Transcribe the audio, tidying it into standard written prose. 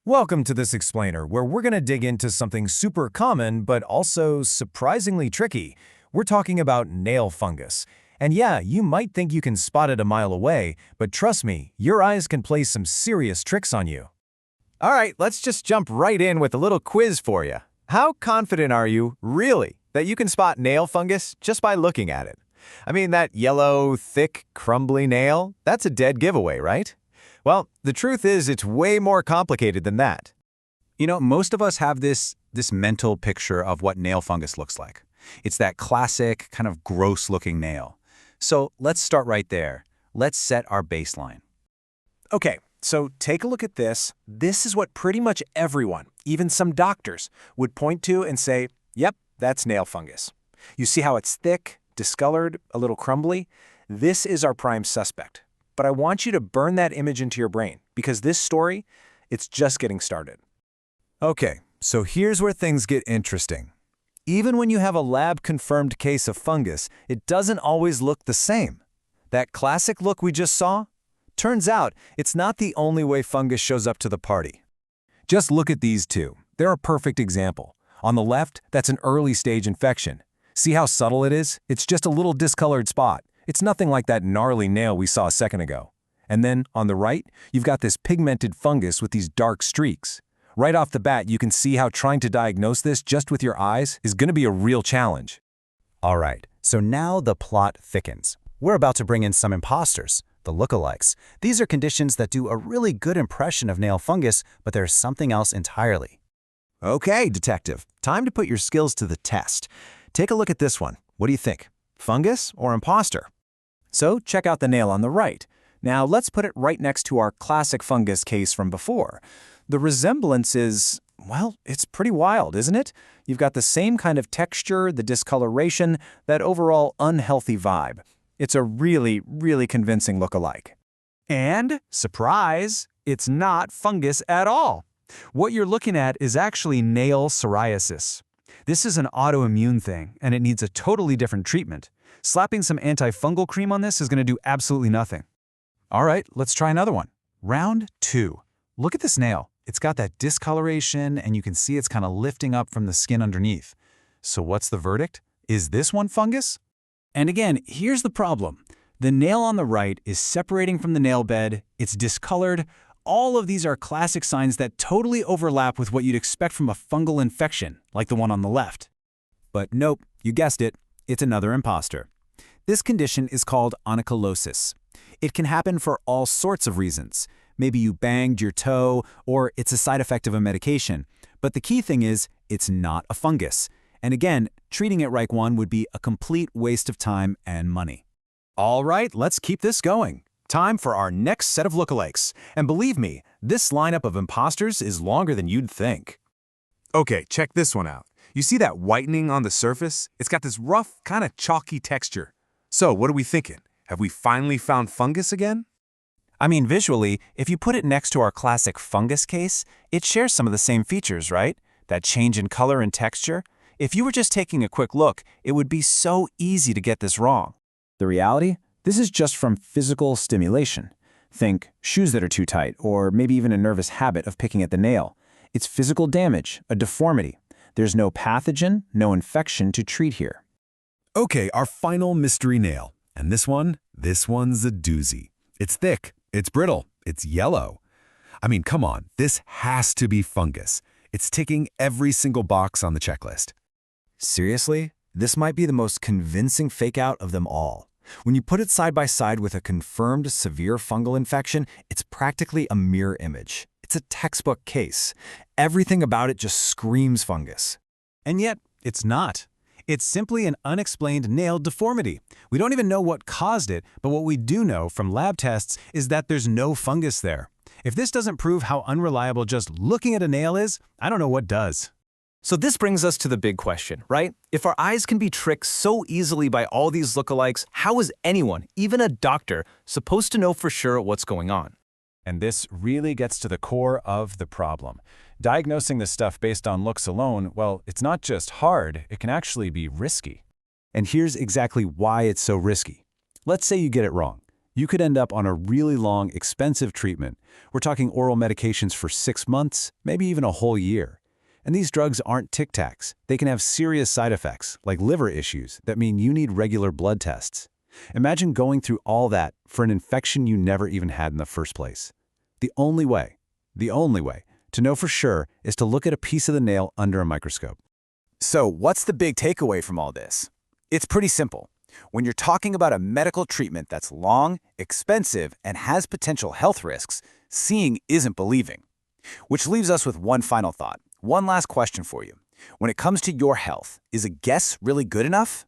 Welcome to this explainer, where we're going to dig into something super common but also surprisingly tricky. We're talking about nail fungus. And yeah, you might think you can spot it a mile away, but trust me, your eyes can play some serious tricks on you. All right, let's just jump right in with a little quiz for you. How confident are you, really, that you can spot nail fungus just by looking at it? I mean, that yellow, thick, crumbly nail, that's a dead giveaway, right? Well, the truth is it's way more complicated than that. You know, most of us have this mental picture of what nail fungus looks like. It's that classic, kind of gross-looking nail. So let's start right there. Let's set our baseline. Okay, so take a look at this. This is what pretty much everyone, even some doctors, would point to and say, yep, that's nail fungus. You see how it's thick, discolored, a little crumbly? This is our prime suspect. But I want you to burn that image into your brain, because this story, it's just getting started. Okay, so here's where things get interesting. Even when you have a lab-confirmed case of fungus, it doesn't always look the same. That classic look we just saw? Turns out, it's not the only way fungus shows up to the party. Just look at these two. They're a perfect example. On the left, that's an early-stage infection. See how subtle it is? It's just a little discolored spot. It's nothing like that gnarly nail we saw a second ago. And then, on the right, you've got this pigmented fungus with these dark streaks. Right off the bat, you can see how trying to diagnose this just with your eyes is going to be a real challenge. All right, so now the plot thickens. We're about to bring in some imposters, the lookalikes. These are conditions that do a really good impression of nail fungus, but there's something else entirely. Okay, detective, time to put your skills to the test. Take a look at this one. What do you think? Fungus or imposter? So check out the nail on the right. Now let's put it right next to our classic fungus case from before. The resemblance is, well, it's pretty wild, isn't it? You've got the same kind of texture, the discoloration, that overall unhealthy vibe. It's a really, really convincing look-alike. And, surprise, it's not fungus at all. What you're looking at is actually nail psoriasis. This is an autoimmune thing, and it needs a totally different treatment. Slapping some antifungal cream on this is going to do absolutely nothing. All right, let's try another one. Round 2. Look at this nail. It's got that discoloration, and you can see it's kind of lifting up from the skin underneath. So what's the verdict? Is this one fungus? And again, here's the problem. The nail on the right is separating from the nail bed, it's discolored. All of these are classic signs that totally overlap with what you'd expect from a fungal infection, like the one on the left. But nope, you guessed it, it's another imposter. This condition is called onycholosis. It can happen for all sorts of reasons. Maybe you banged your toe, or it's a side effect of a medication. But the key thing is, it's not a fungus. And again, treating it like one would be a complete waste of time and money. All right, let's keep this going. Time for our next set of lookalikes. And believe me, this lineup of imposters is longer than you'd think. Okay, check this one out. You see that whitening on the surface? It's got this rough, kind of chalky texture. So, what are we thinking? Have we finally found fungus again? I mean, visually, if you put it next to our classic fungus case, it shares some of the same features, right? That change in color and texture. If you were just taking a quick look, it would be so easy to get this wrong. The reality? This is just from physical stimulation. Think shoes that are too tight, or maybe even a nervous habit of picking at the nail. It's physical damage, a deformity. There's no pathogen, no infection to treat here. Okay, our final mystery nail. And this one's a doozy. It's thick, it's brittle, it's yellow. I mean, come on, this has to be fungus. It's ticking every single box on the checklist. Seriously? This might be the most convincing fake-out of them all. When you put it side by side with a confirmed severe fungal infection, it's practically a mirror image. It's a textbook case. Everything about it just screams fungus. And yet, it's not. It's simply an unexplained nail deformity. We don't even know what caused it, but what we do know from lab tests is that there's no fungus there. If this doesn't prove how unreliable just looking at a nail is, I don't know what does. So this brings us to the big question, right? If our eyes can be tricked so easily by all these lookalikes, how is anyone, even a doctor, supposed to know for sure what's going on? And this really gets to the core of the problem. Diagnosing this stuff based on looks alone, well, it's not just hard, it can actually be risky. And here's exactly why it's so risky. Let's say you get it wrong. You could end up on a really long, expensive treatment. We're talking oral medications for 6 months, maybe even a whole year. And these drugs aren't tic-tacs. They can have serious side effects, like liver issues, that mean you need regular blood tests. Imagine going through all that for an infection you never even had in the first place. The only way to know for sure is to look at a piece of the nail under a microscope. So what's the big takeaway from all this? It's pretty simple. When you're talking about a medical treatment that's long, expensive, and has potential health risks, seeing isn't believing. Which leaves us with one final thought. One last question for you. When it comes to your health, is a guess really good enough?